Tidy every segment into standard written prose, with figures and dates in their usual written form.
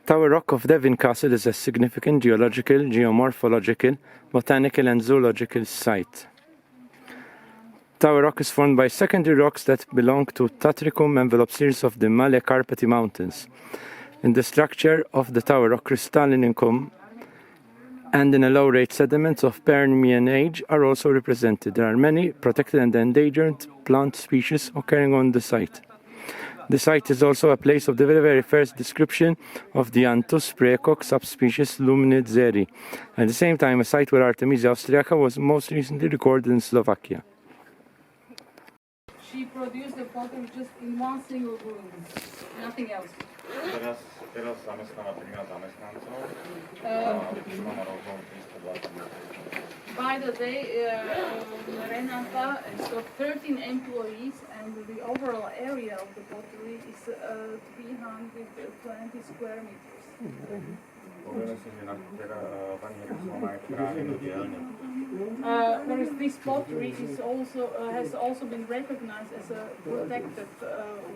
Tower Rock of Devin Castle is a significant geological, geomorphological, botanical and zoological site. Tower Rock is formed by secondary rocks that belong to Tatricum envelope series of the Small Carpathian Mountains. In the structure of the Tower Rock, crystalline income and in a low rate sediments of Permian age are also represented. There are many protected and endangered plant species occurring on the site. The site is also a place of the very first description of the Anthus praecox subspecies Luminid zeri. At the same time, a site where Artemisia austriaca was most recently recorded in Slovakia. She produced the pottery just in one single room, nothing else. Teraz zamestnáva 13 zamestnancov a máme rozhľad 320. By the day, Renata has got 13 employees and the overall area of the pottery is 320 square meters. Povieme si, že pani Hermesova má aj chránený dielňu. This pottery is also, has also been recognized as a protected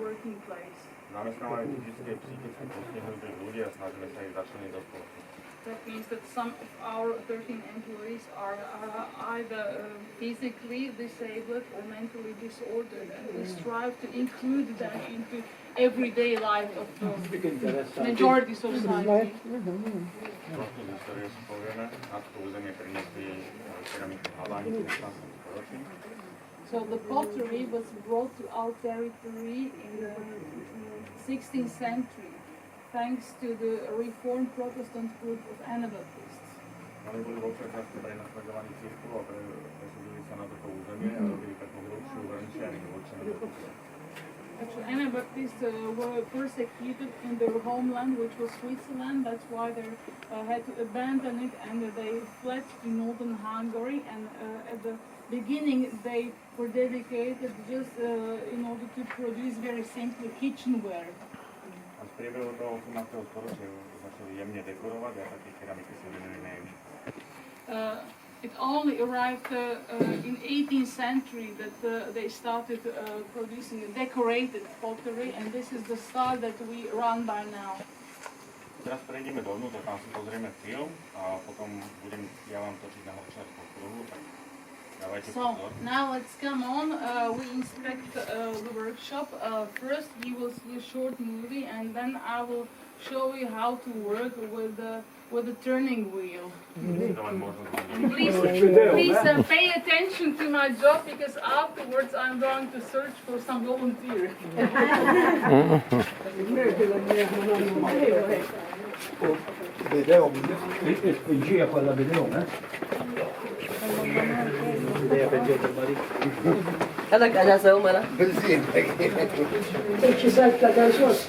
working place. Zamestnávajú fyzické psychické postihnuté ľudia a snažíme sa ich začleniť do spoločnosti. That means that some of our 13 employees are either physically disabled or mentally disordered, and we strive to include them into everyday life of the majority society. Trošku z histórie si povieme, na to územie priniesli keramiku Habani v 16. storočí. So the pottery was brought to our territory in the 16th century, thanks to the Reformed Protestant group of Anabaptists. Oni boli vo všeobecnosti prenasledovaní cirkvou a presúdili sa na toto územie a robili takú hrubšiu vrnčiarinu voči Anabaptistom. Actually, Anabaptists were persecuted in their homeland, which was Switzerland. That's why they had to abandon it, and they fled to northern Hungary. And at the beginning, they were dedicated just in order to produce very simple kitchenware. A v priebehu toho 18. storočia začali jemne dekorovať a také keramiky sa venili najmä. It only arrived in 18th century that they started producing decorated pottery, and this is the style that we run by now. Teraz prejdeme dovnútra, tam si pozrieme film a potom ja vám točiť na horčiarskom kruhu, tak dávajte pozor. So now let's come on. We inspect the workshop. First we will see a short movie, and then I will show you how to work with the turning wheel. Please pay attention to my job, because afterwards I'm going to search for some volunteer. Video. Gira quella video, eh? هذاك على سومرة. بنزين. ايش سالت لك شوز؟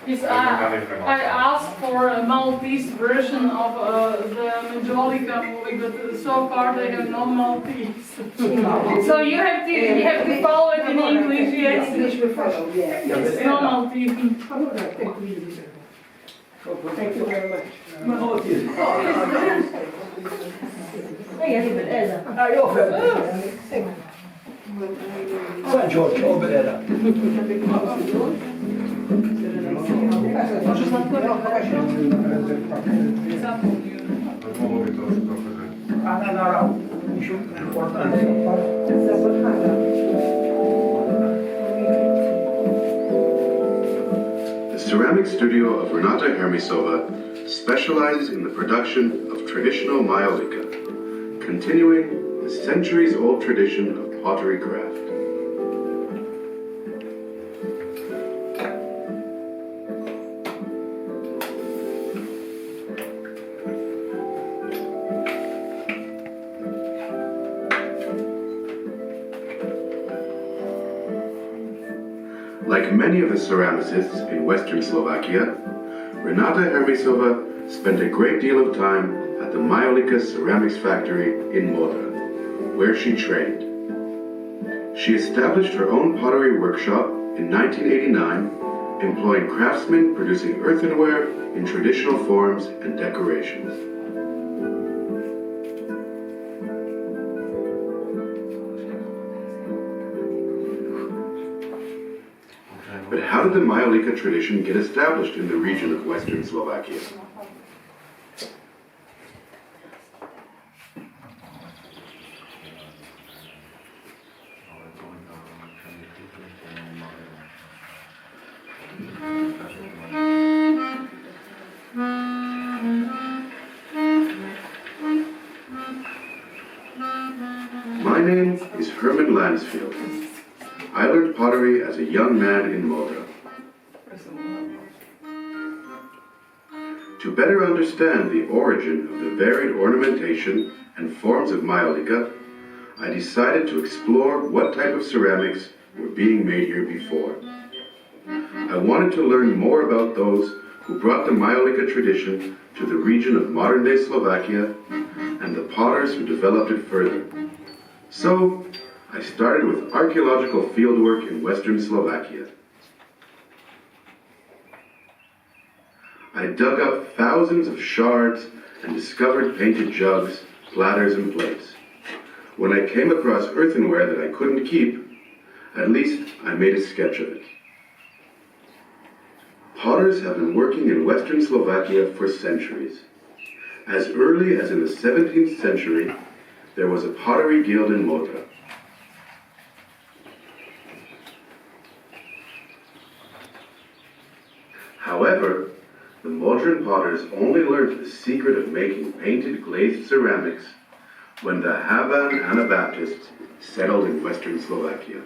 Yes, I asked for a Maltese version of the Majolika movie, but so far they have no Maltese. So you have to follow it in English, yes? It's no Maltese. Thank you very much. San Giorgio, Oberera. The ceramic studio of Renata Hermesova specializes in the production of traditional Majolika, continuing the centuries-old tradition of pottery craft. Like many of the ceramicists in Western Slovakia, Renata Hermesova spent a great deal of time at the Majolika ceramics factory in Malta, where she trained. She established her own pottery workshop in 1989, employing craftsmen producing earthenware in traditional forms and decorations. But how did the Majolika tradition get established in the region of Western Slovakia? My name is Herman Lansfield. I learned pottery as a young man in Malta. To better understand the origin of the varied ornamentation and forms of Majolika, I decided to explore what type of ceramics were being made here before. I wanted to learn more about those who brought the Majolika tradition to the region of modern-day Slovakia and the potters who developed it further. So, I started with archaeological fieldwork in Western Slovakia. I dug up thousands of shards and discovered painted jugs, platters, and plates. When I came across earthenware that I couldn't keep, at least I made a sketch of it. Potters have been working in Western Slovakia for centuries. As early as in the 17th century, there was a pottery guild in Malta. However, the Maltan potters only learned the secret of making painted glazed ceramics when the Haban Anabaptists settled in Western Slovakia.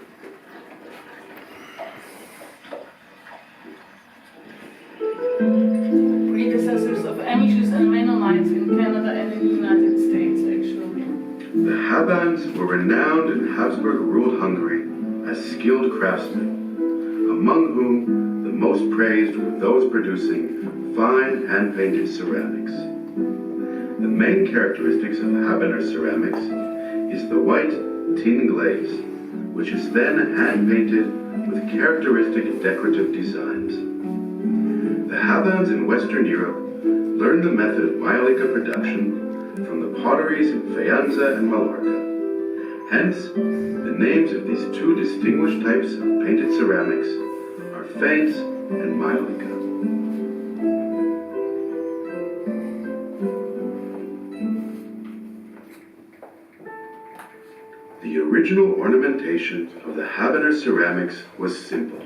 Predecessors of Amishes and Mennonites in Canada and in the United States, actually. The Habans were renowned in Habsburg-ruled Hungary as skilled craftsmen, among whom the most praised were those producing fine hand-painted ceramics. The main characteristics of Habaner ceramics is the white tin glaze, which is then hand-painted with characteristic decorative designs. The Habans in Western Europe learned the method of Majolika production from the potteries in Faenza and Mallorca. Hence, the names of these two distinguished types of painted ceramics are Faenza and Majolika. The original ornamentation of the Habaner ceramics was simple,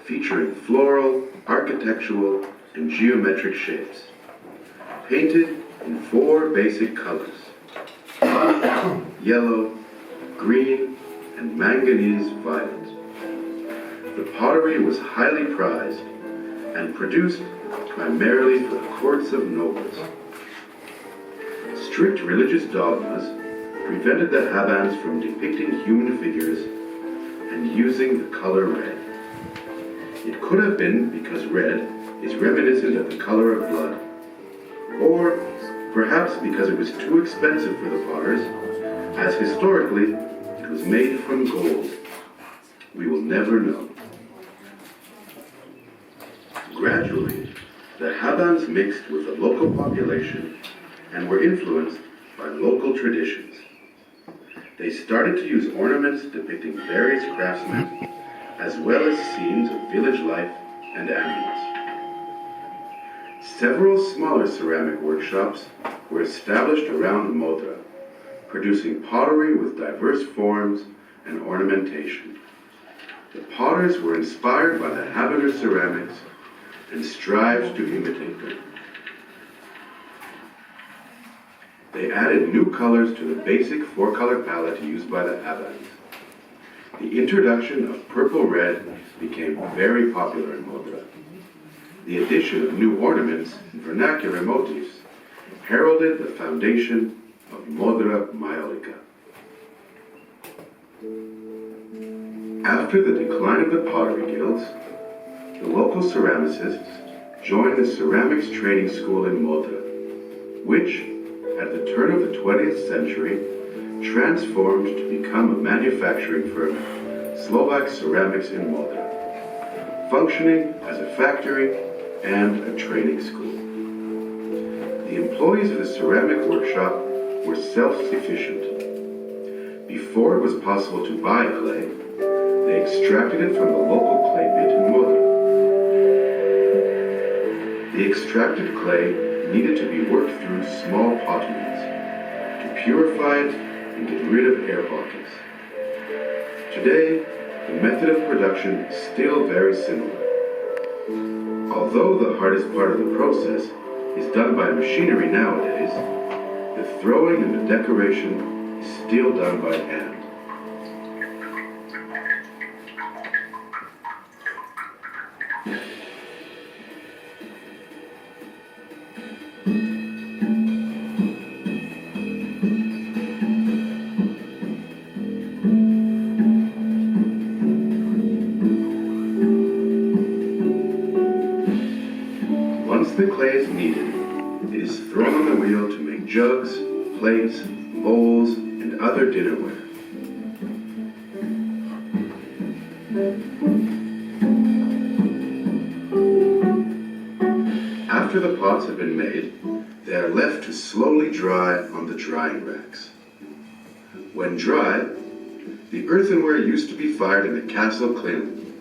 featuring floral, architectural, and geometric shapes, painted in 4 basic colors: yellow, green, and manganese violet. The pottery was highly prized and produced primarily for the courts of nobles. Strict religious dogmas prevented the Habans from depicting human figures and using the color red. It could have been because red is reminiscent of the color of blood, or perhaps because it was too expensive for the potters, as historically it was made from gold. We will never know. Gradually, the Habans mixed with the local population and were influenced by local traditions. They started to use ornaments depicting various craftsmen, as well as scenes of village life and animals. Several smaller ceramic workshops were established around Malta, producing pottery with diverse forms and ornamentation. The potters were inspired by the Habaner ceramics and strived to imitate them. They added new colors to the basic 4-color palette used by the Habans. The introduction of purple red became very popular in Malta. The addition of new ornaments and vernacular motifs heralded the foundation of Modra Majolika. After the decline of the pottery guilds, the local ceramicists joined the ceramics training school in Malta, which, at the turn of the 20th century, transformed to become a manufacturing firm, Slovak Ceramics in Malta, functioning as a factory and a training school. The employees of the ceramic workshop were self-sufficient. Before it was possible to buy clay, they extracted it from the local clay pit in Malta. The extracted clay needed to be worked through small potteries to purify it and get rid of air pockets. Today, the method of production is still very similar. Although the hardest part of the process is done by machinery nowadays, the throwing and the decoration is still done by hand. Once the clay is kneaded, it is thrown on the wheel to make jugs, plates, bowls, and other dinnerware. After the pots have been made, they are left to slowly dry on the drying racks. When dry, the earthenware used to be fired in the castle kiln,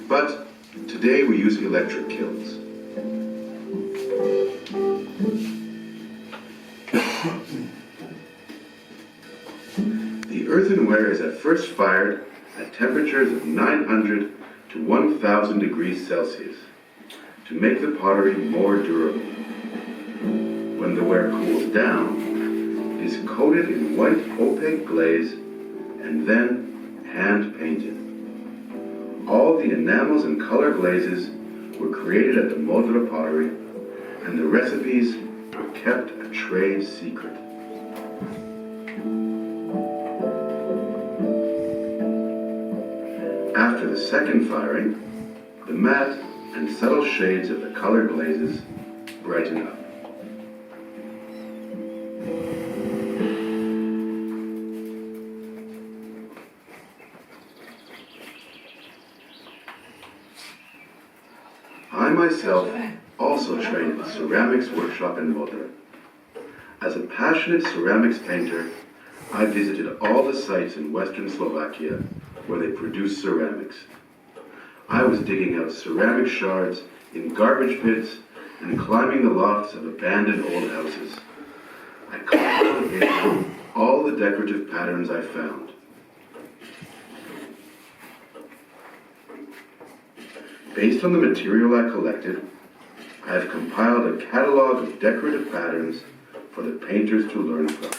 but today we use electric kilns. The earthenware is at first fired at temperatures of 900 to 1000 degrees Celsius to make the pottery more durable. When the ware cools down, it is coated in white opaque glaze and then hand painted. All the enamels and color glazes were created at the Malta Pottery, and the recipes are kept a trade secret. After the second firing, the matte and subtle shades of the color glazes brighten up. I myself also trained at the ceramics workshop in Malta. As a passionate ceramics painter, I visited all the sites in western Slovakia where they produce ceramics. I was digging out ceramic shards in garbage pits and climbing the lofts of abandoned old houses. I copied all the decorative patterns I found. Based on the material I collected, I have compiled a catalog of decorative patterns for the painters to learn from.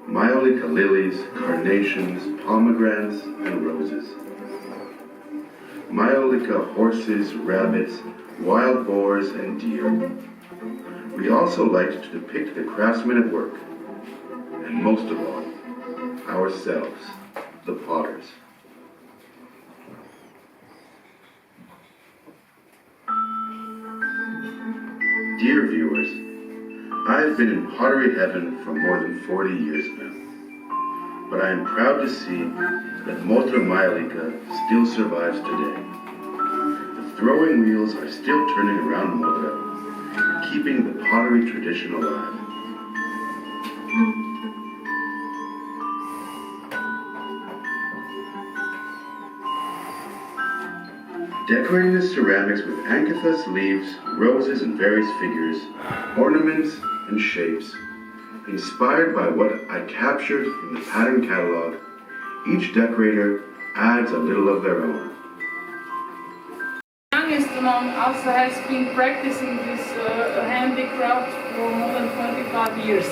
Majolika lilies, carnations, pomegranates, and roses. Majolika horses, rabbits, wild boars, and deer. We also liked to depict the craftsmen at work, and most of all, ourselves, the potters. Dear viewers, I have been in pottery heaven for more than 40 years now, but I am proud to see that Malta Majolika still survives today. The throwing wheels are still turning around Malta, keeping the pottery tradition alive. Decorating the ceramics with acanthus leaves, roses, and various figures, ornaments, and shapes. Inspired by what I captured in the pattern catalog, each decorator adds a little of their own. The youngest among us has been practicing this handicraft for more than 25 years.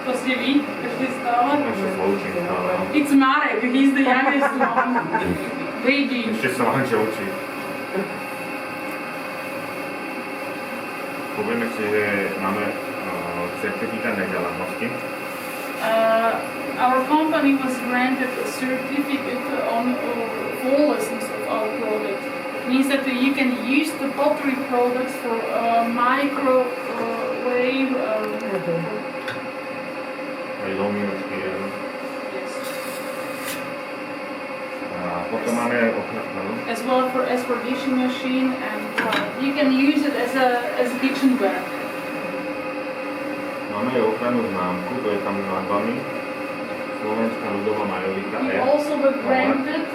Prostě ví, každý stále. It's Marek, he's the youngest one. Baby. Ešte sa Hanča učí. Povieme si, že máme certifikát nezávadnosti? Our company was granted a certificate on flawlessness of our product. Means that you can use the pottery products for microwave. Yes. Potom máme as well as for dishing machine, and you can use it as a kitchenware. Máme ochrannú známku, to je tam nad vami. Slovenská ľudová Majolika-R. We also were granted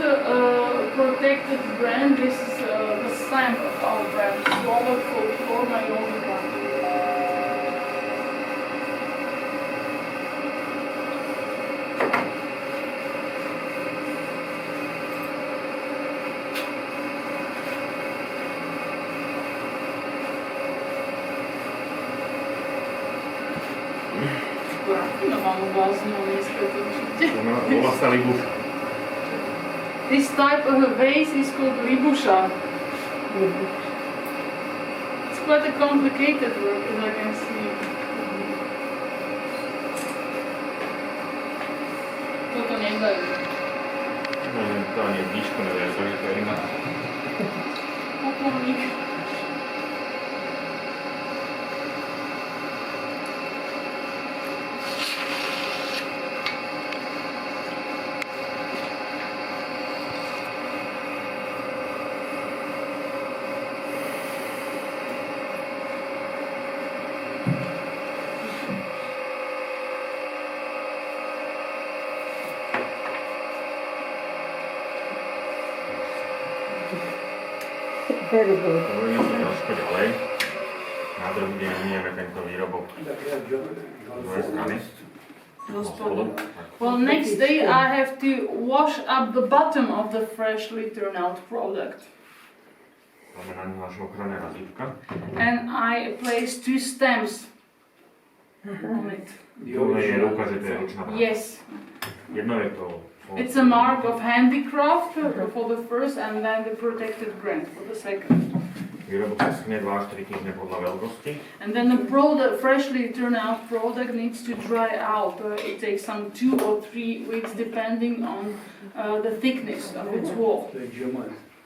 protected brand. This is the stamp of our brand, Slovak Folk Majolica-R. This type of a vase is called ribusha. It's quite a complicated work, as I can see. Toto nedajú. To ani výšku nedajú, to je iná. Poplník. Very good. Hovoríme si trošku ďalej. Na druhý deň minieme tento výrobok z strany. Well, next day I have to wash up the bottom of the freshly turned out product. Máme na ňu naše ochranné razítka. And I place 2 stamps on it. Tu je ruka, že to je ručná práca. Yes. Jedno je to. It's a mark of handicraft for the first and then the protected brand for the second. Výrobok sa schne 2 až 3 týždne podľa veľkosti. And then the product, freshly turned out product needs to dry out. It takes some 2 or 3 weeks depending on the thickness of its wall.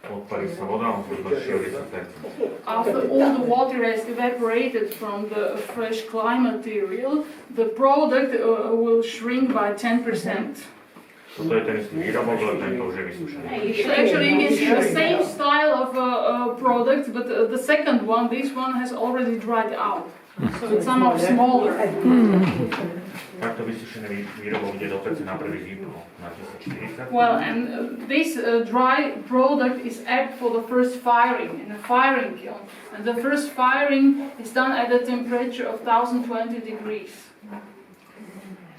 Odparí sa voda, on sa zvrší o 10%. After all the water has evaporated from the fresh clay material, the product will shrink by 10%. Toto je ten istý výrobok, ale tento už je vysušený. So actually it's the same style of product, but the second one, this one has already dried out. So it's somewhat smaller. Takto vysušený výrobok ide do pece na prvý zip na 1040. Well, and this dry product is apt for the first firing in a firing kiln. And the first firing is done at a temperature of 1020 degrees.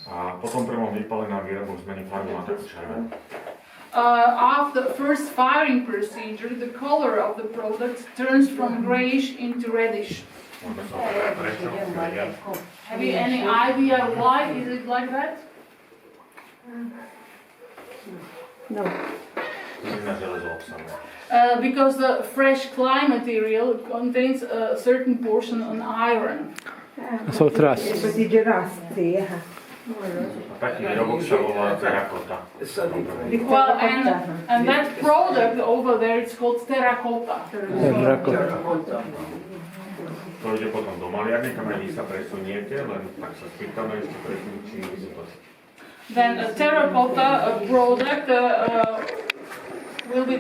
A potom prvom vypale na výrobok zmení farbu na takú červenú. After first firing procedure, the color of the product turns from grayish into reddish. Môžeme sa opýtať prečo, vedia. Have you any idea why is it like that? No. Na železo obsahuje. Because the fresh clay material contains a certain portion on iron. So trust. Così gerasti, A taký výrobok sa volá terracotta. Well, and that product over there, it's called terracotta. To ide potom do maliarne, kam aj vy sa presuniete, len tak sa spýtame ešte predtým, či je to. Then a terracotta product will be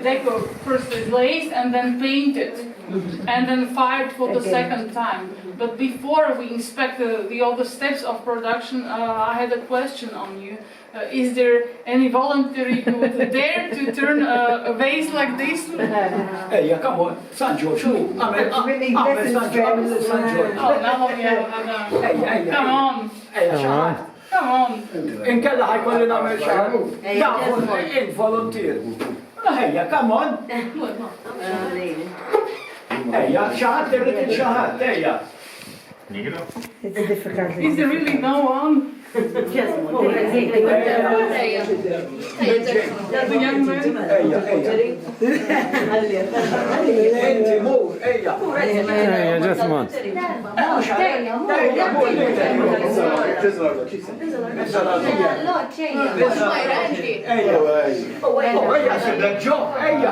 first glazed and then painted and then fired for the second time. But before we inspect the other steps of production, I had a question on you. Is there any voluntary who would dare to turn a vase like this? Hey, yeah, come on, San George. I'm San George. Oh, now we have Hey, come on. Hey, Shahat. Come on. In kella ħajkolli nagħmel xahar. Jaħu in volunteer. Ejja, come on. Ejja, xaħat irrid il-xaħat, ejja. Nikdo? It's difficult. Is there really no one? The young man. Enti, mur, ejja. Yeah, just one. Ejja, sibek ġo, ejja,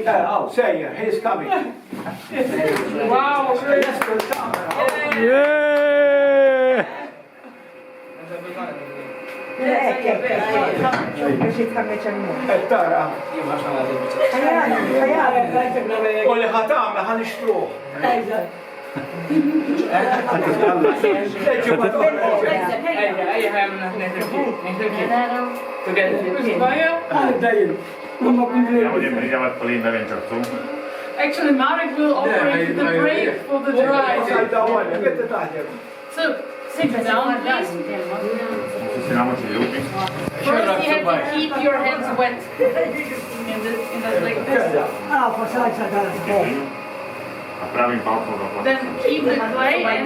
Oh, say, he's coming. Wow. Yeah! Tara. U li ħatamla ħan ixtruħ. Ja budem pridávať plyn, neviem čo chcú. Actually, Marek will operate the brake for the drive. So, sit down, please. Musíš si namočiť ruky. First, you have to keep your hands wet in the like this. A pravým palcom zaplatí. Then keep the clay and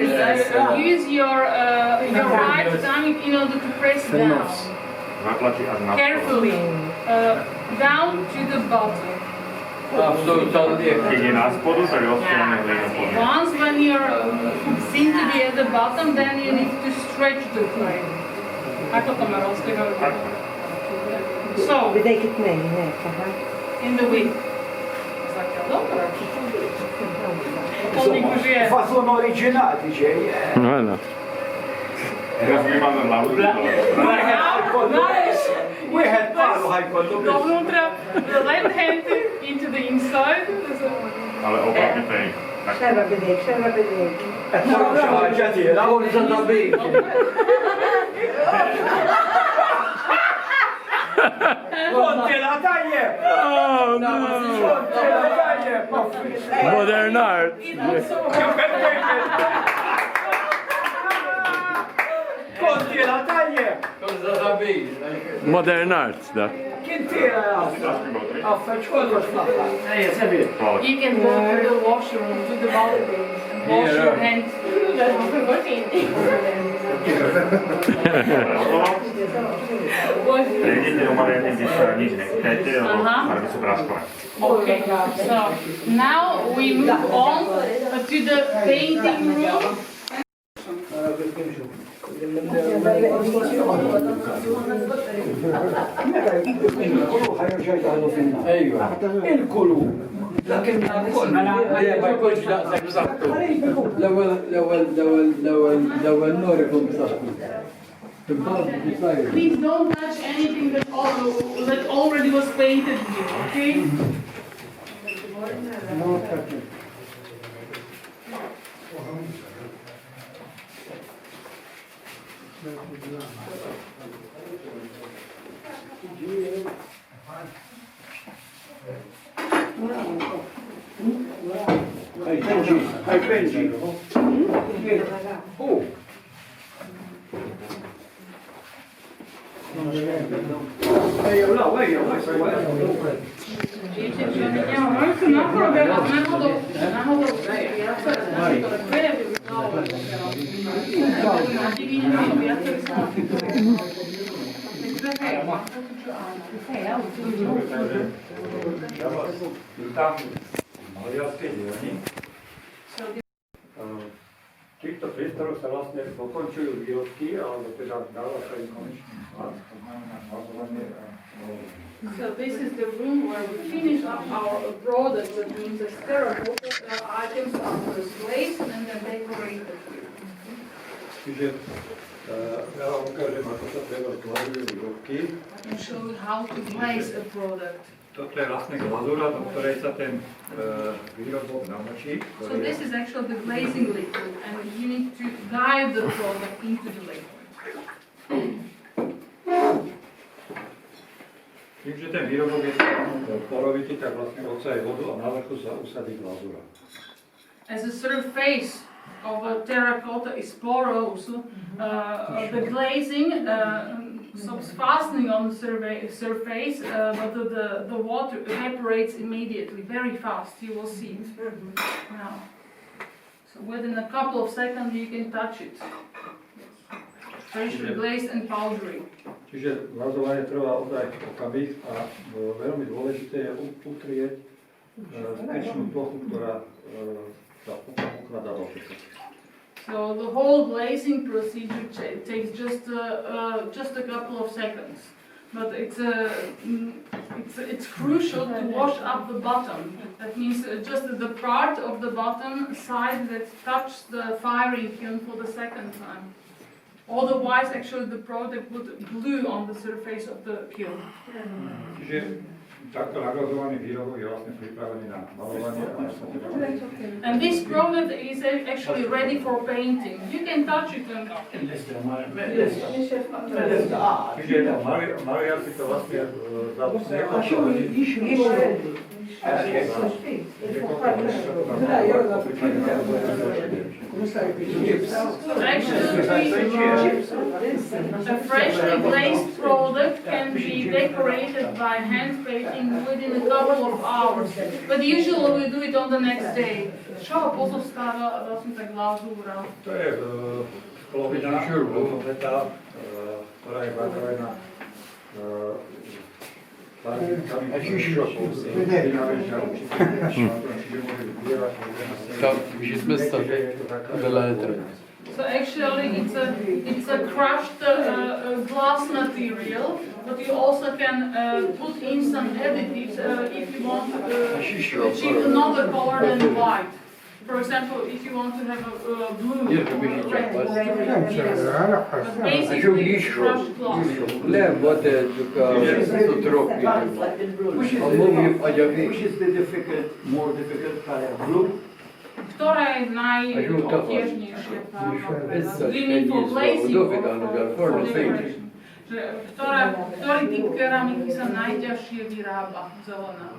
use your right thumb in order to press down. Zatlačí až na Carefully, down to the bottom. Keď je na spodu, tak rozpíname hlínu po ňu. Once when you're seem to be at the bottom, then you need to stretch the clay. Ako to má rozpínať? So, in the wind. Dobra. Polníku žije. Fason oriġinali ġej. Voilà. Teraz vymáme hlavu. Wieħed paru ħajkollu. Dovnútra, the left hand into the inside. Ale opačne tej. Qed naraw xi ħaġa tiela u nżatabik. Kontila tajjeb! Oh no! Kontila tajjeb! Modern art! Kontila tajjeb! Modern art, da. Kien tira għaffaċ kollox fl-aħħar. You can go to the washroom, to the bathroom, and wash your hands. Prejdete doma jedným, když nič nechcete, lebo farby sú práškové. Okay, so now we move on to the painting room. Il-kulu. L-ewwel nor ikun b'saħħtu. Please don't touch anything that already was painted here, okay? Hi, Benji. Oh. Týchto priestorov sa vlastne pokončujú výrobky, alebo teda dáva sa im konečný sklad. So this is the room where we finish up our products, that means the terracotta items are first glazed and then decorated. Čiže ja vám ukážem, ako sa treba glazujú výrobky. And show you how to glaze a product. Toto je vlastne glazúra, do ktorej sa ten výrobok namočí. So this is actually the glazing liquid, and you need to dive the product into the liquid. Tým, že ten výrobok je porovitý, tak vlastne odsaje vodu a na vrchu sa usadí glazúra. As the surface of a terracotta is porous, the glazing stops fastening on the surface, but the water evaporates immediately, very fast. You will see it now. So within a couple of seconds you can touch it. Freshly glazed and powdery. Čiže glazovanie trvá ozaj okamih a veľmi dôležité je utrieť zbytočnú plochu, ktorá sa ukladá do opisu. So the whole glazing procedure takes just a couple of seconds, but it's crucial to wash up the bottom. That means just the part of the bottom side that touched the firing kiln for the second time. Otherwise, actually, the product would glue on the surface of the kiln. Čiže takto naglazovaný výrobok je vlastne pripravený na malovanie. And this product is actually ready for painting. You can touch it and Čiže maliar si to vlastne za niekoľko hodín. A freshly glazed product can be decorated by hand painting within a couple of hours, but usually we do it on the next day. Čo pozostáva vlastne tá glazúra? To je sklovina, rovnopetá, ktorá je barvená So actually it's a crushed glass material, but you also can put in some additives if you want to achieve another color than white. For example, if you want to have a blue or red, but basically it's crushed glass. Which is the more difficult color? Blue? Ktorá je najobtiežnejšia farba? Do you mean for glazing or for decoration? Ktorý typ keramiky sa najťažšie vyrába? Zelená.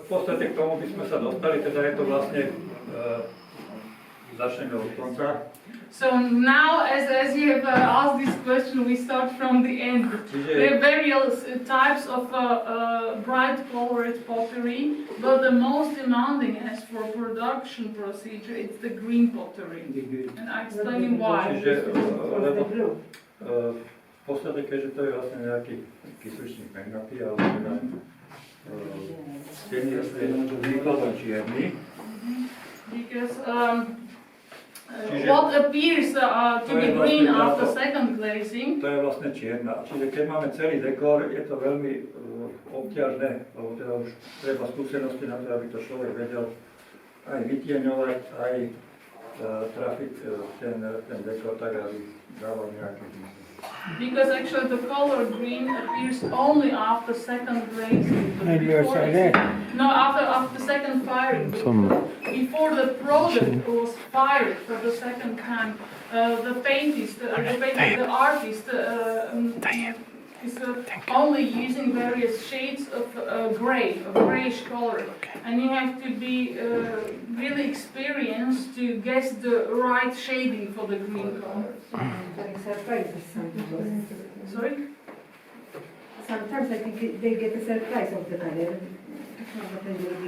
V podstate k tomu by sme sa dostali, teda je to vlastne začneme od konca. So now, as you have asked this question, we start from the end. There are various types of bright colored pottery, but the most demanding as for production procedure, it's the green pottery. And I explain you why. V podstate, keďže to je vlastne nejaký kysličník mengapy, ale teda výkladom čierny. Because what appears to be green after second glazing. To je vlastne čierna. Čiže keď máme celý dekor, je to veľmi obťažné, lebo teda už treba skúsenosti na to, aby to človek vedel aj vytieňovať, aj trafiť ten dekor tak, aby dával nejaký zmysel. Because actually the color green appears only after second glazing. No, after second firing. Before the product was fired for the second time, the artist is only using various shades of gray, a grayish color. And you have to be really experienced to guess the right shading for the green color. Sorry? Sometimes I think they get a surprise of the color.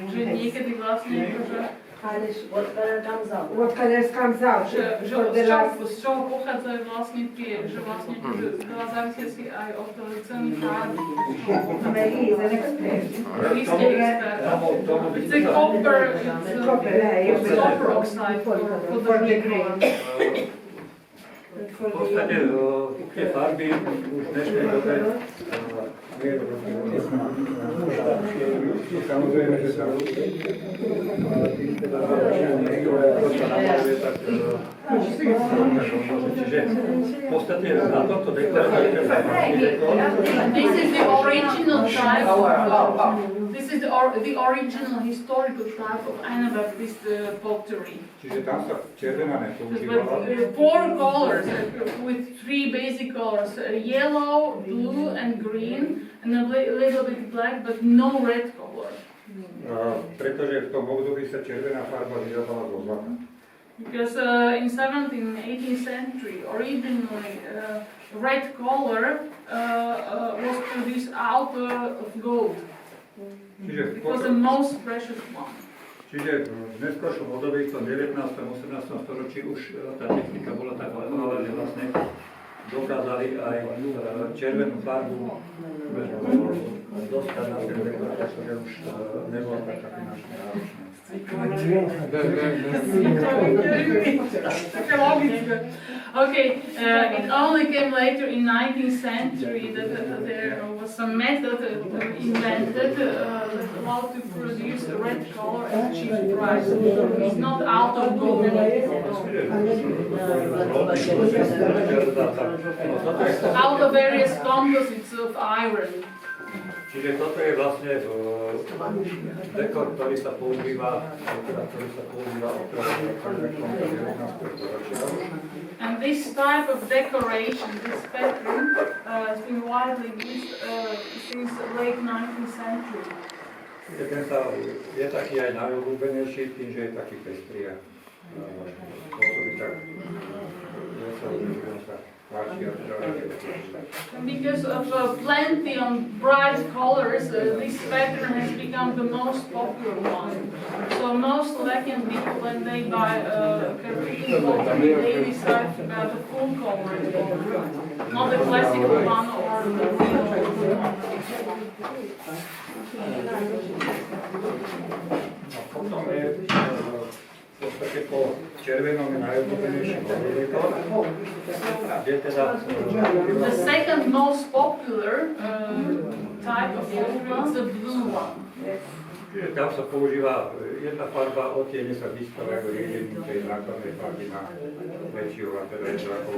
Že niekedy vlastne what color comes out? What colors comes out? Z čoho pochádzajú vlastne tie, že vlastne závisí si aj od ceny farby. He is an expert. Vy ste expert. It's a copper oxide for the green. V podstate tie farby už v dnešnej dobe samozrejme, že sa čiže v podstate na tomto dekore This is the original type this is the original historical type of Anabaptist pottery. Čiže tam sa červená nepoužívala. Four colors with three basic colors, yellow, blue and green, and a little bit black, but no red color. Pretože v tom období sa červená farba vyrábala zo zlata. Because in 17th, 18th century, originally red color was produced out of gold. It was the most precious one. Čiže v neskôršom období, v tom 19. 18. storočí už tá technika bola tak veľa, že vlastne dokázali aj červenú farbu dostať na ten dekor, pretože už nebolo taká finančne náročná. Okay, it only came later in 19th century that there was some method invented that allowed to produce a red color at a cheap price. It's not out of gold. Out of various composites of iron. Čiže toto je vlastne dekor, ktorý sa používa And this type of decoration, this pattern, has been widely used since late 19th century. Čiže ten sa je taký aj najobľúbenejší tým, že je taký pestrý a pôsobí tak, že sa páči a because of plenty of bright colors, this pattern has become the most popular one. So most Slovakian people, when they buy Carpathian pottery, they decide about the full color, not the classical one or the real one. Potom je v podstate po červenom je najobľúbenejší Majolika, kde teda the second most popular type of pottery is the blue one. Čiže tam sa používa jedna farba, odtiene sa vystavajú riedení tej základnej farby na väčšiu a teda je to ako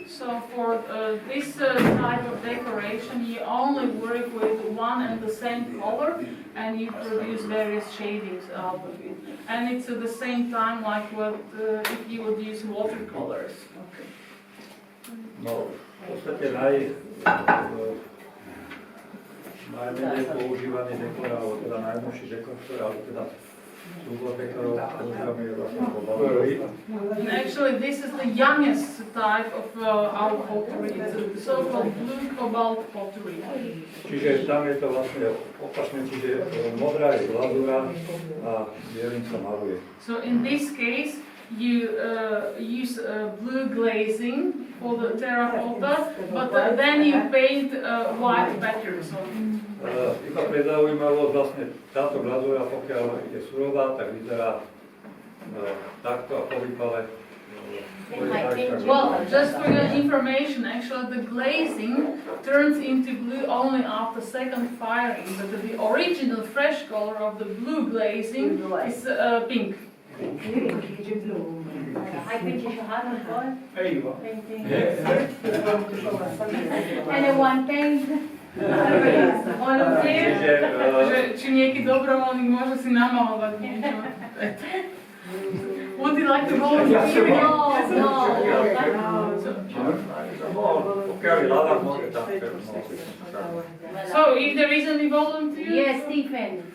So for this type of decoration, you only work with one and the same color, and you produce various shadings out of it. And it's at the same time like what if you would use watercolors. No, v podstate najmenej používaný dekor, alebo teda najnovší dekor, ale teda súbor dekorov používame je vlastne kobaltový. And actually this is the youngest type of our pottery. It's a so-called blue cobalt pottery. Čiže tam je to vlastne opačne, čiže modrá je glazúra a bielým sa maluje. So in this case, you use blue glazing for the terracotta, but then you paint white patterns on it. Iba pre zaujímavosť, vlastne táto glazúra, pokiaľ je surová, tak vyzerá takto a po výpale. Well, just for your information, actually the glazing turns into blue only after second firing, but the original fresh color of the blue glazing is pink. Anyone paint? Volunteer? Či nieký dobrovoľník môže si namalovať niečo? Would you like to volunteer? So, if there is any volunteer? Yes, Stephen.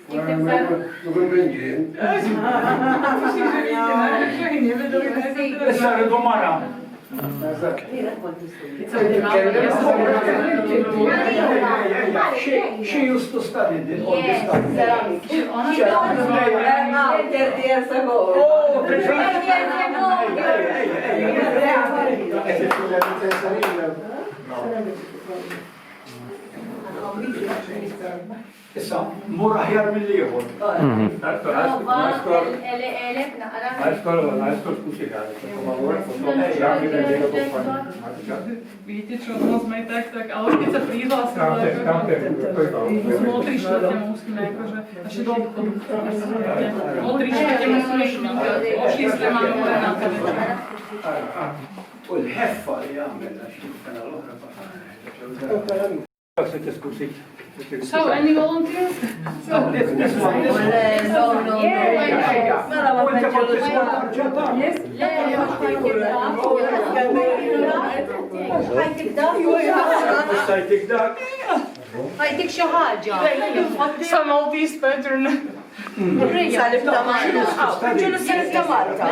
She used to study this. Yes, Issa, mura Herman Lansfield. Najskôr skúsiť aj to pomalovať, potom ja budem niekto poslať. Vidíte čo, no sme tak, ale už keď sa prihlásila, o 3 štvrte musíme akože, ešte do obchodu. O 3 štvrte musíme šminkať, o 6 máme Renata večer. والهفة اللي يعملها شوف أنا Chcete skúsiť? So, any volunteers? No, this one. هاي تك شي حاجة. Some Maltese pattern. Salib ta' Malta. Ġulu salib ta' Malta.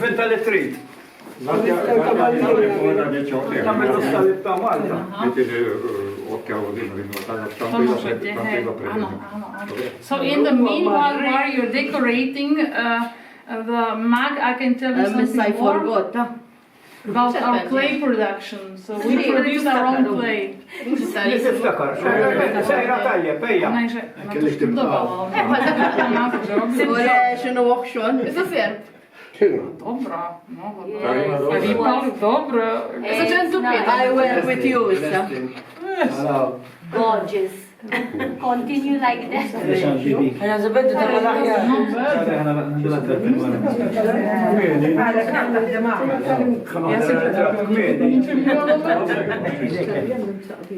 Finta li trid. Tamelu salib ta' Malta. So in the meanwhile, while you're decorating the mug, I can tell you something more about our clay production. So we produce our own clay. Niftakar, sejra tajjeb, ejja. Xinu auction? Issa fer. Dobra, no, dobra. Issa ċentu I work with you, issa. Gorgeous. Continue like that.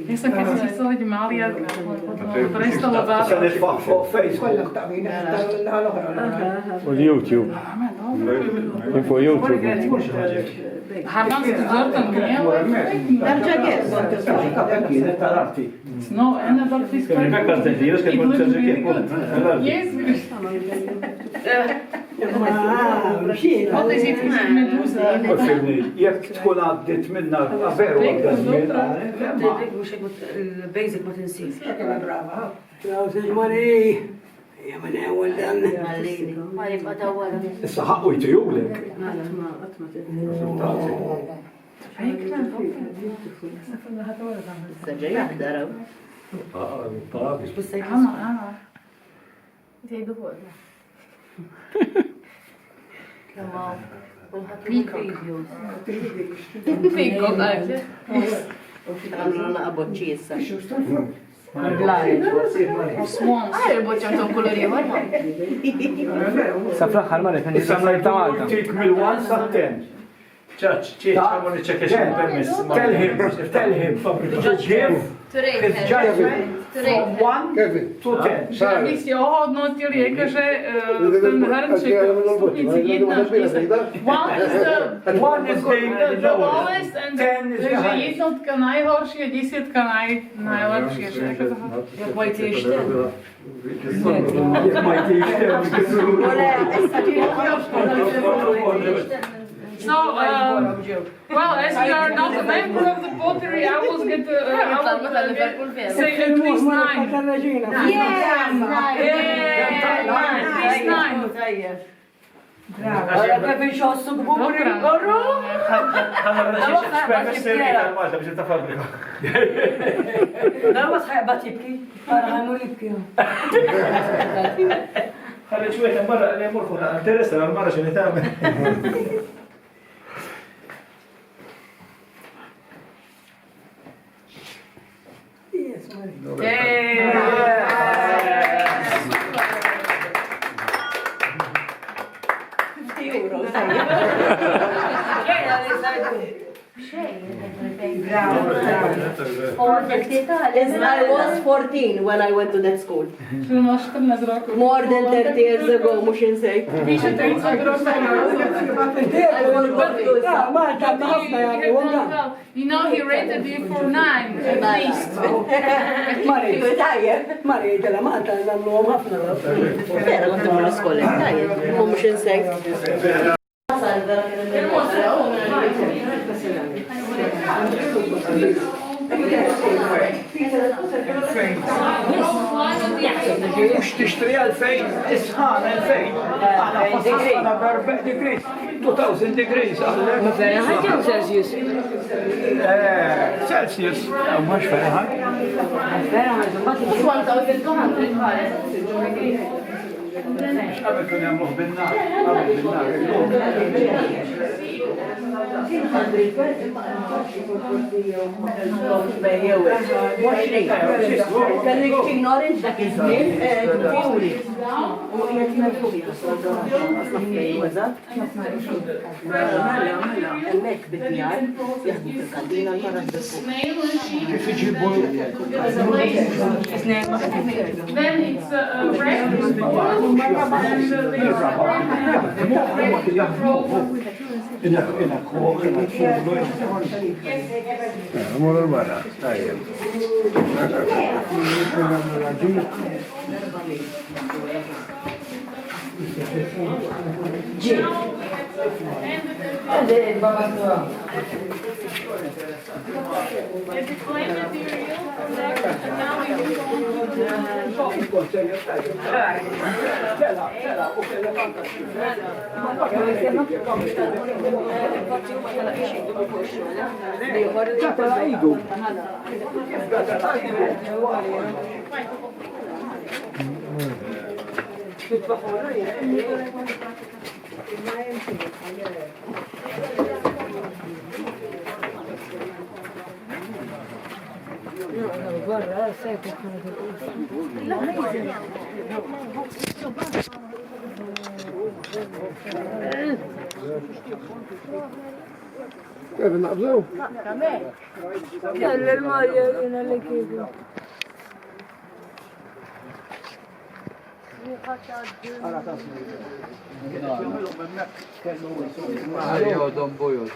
Issa kħessa li Malja Bratislava. YouTube. For YouTube. Habans t-żortan No, and about this kind of Yes, what is it? Medusa. Jekk tkun għaddit minna veru għaddit Basic ma tinsif. Issa ħaqqu jtijulek. Saġġajak daraw. Peacock, actually. Għamluna għabocċi issa. Swans. Il-bocċantom kolori għarma. Safra ħarma li Issa tik mill-1 sa' 10. Judge, I want to check his permits. Tell him. Give his judgment from 1 to 10. Když si ho hodnotili, jakože ten hrnček stupnici 1 is the lowest and takže jednotka najhorší a desítka najlepší. Jak mají ty ještě? So, well, as you are not a member of the pottery, I will get say at least 9. Yes, Għara bebin xossu gburi għorru? Għara sħajba tibki? Għara għannu libki. Għalli ċweta marra għalli murku interessa għal-marra xini tamme. I was 14 when I went to that school. More than 30 years ago, mux insej. You know, he rated you for 9 at least. Mari, tela Malta, namlu għom ħafna. Vera, għandu mux skola, mux insej. Mux tishtri 2000, isħan 2000. Għana fasħana b'40 degrees, 2000 degrees. Fahrenheit jew Celsius? Celsius, mux Fahrenheit. Fahrenheit, ma t-tfalta u fil-200. Then it's wrapped with oil Devin, that blue. Mario Don Boyot.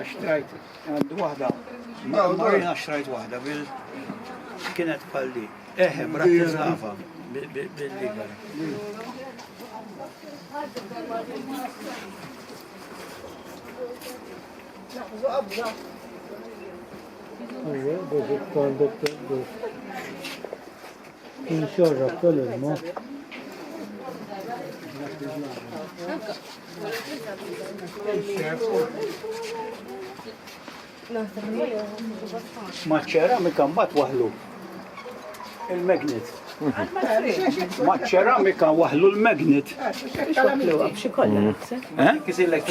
اشتريت عند واحدة مارينا اشتريت واحدة كانت قلي ايه براتسلافا بالليغا ما تشيراميكا ما توهلو الماجنت ما تشيراميكا وهلو الماجنت ها كيصير لك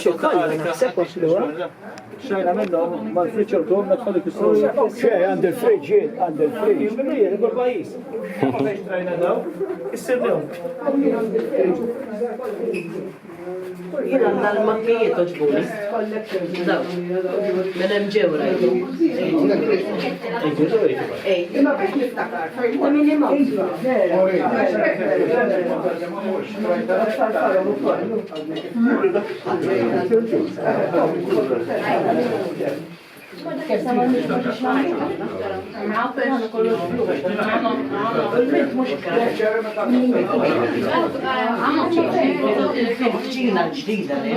شايل منهم ما الفريتشر دوم ما تخليك تسوي شاي عند الفريج عند الفريج من بالبايس ما اشترينا داو يصير لهم Jena dal-makkijiet oġbuni. Daw. Mela mġewra jdu. Ej. Imma biex niftakar. Ta' minimum. ġina ġdida li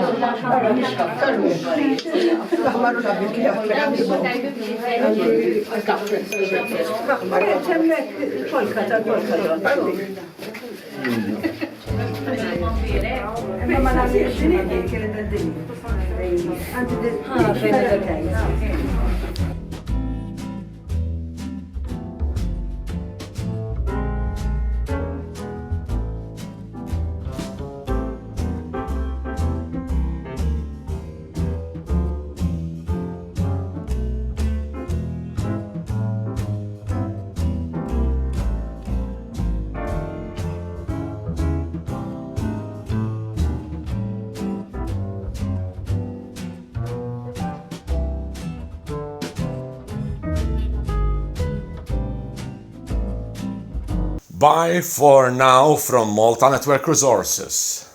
Bye for now from Malta Network Resources.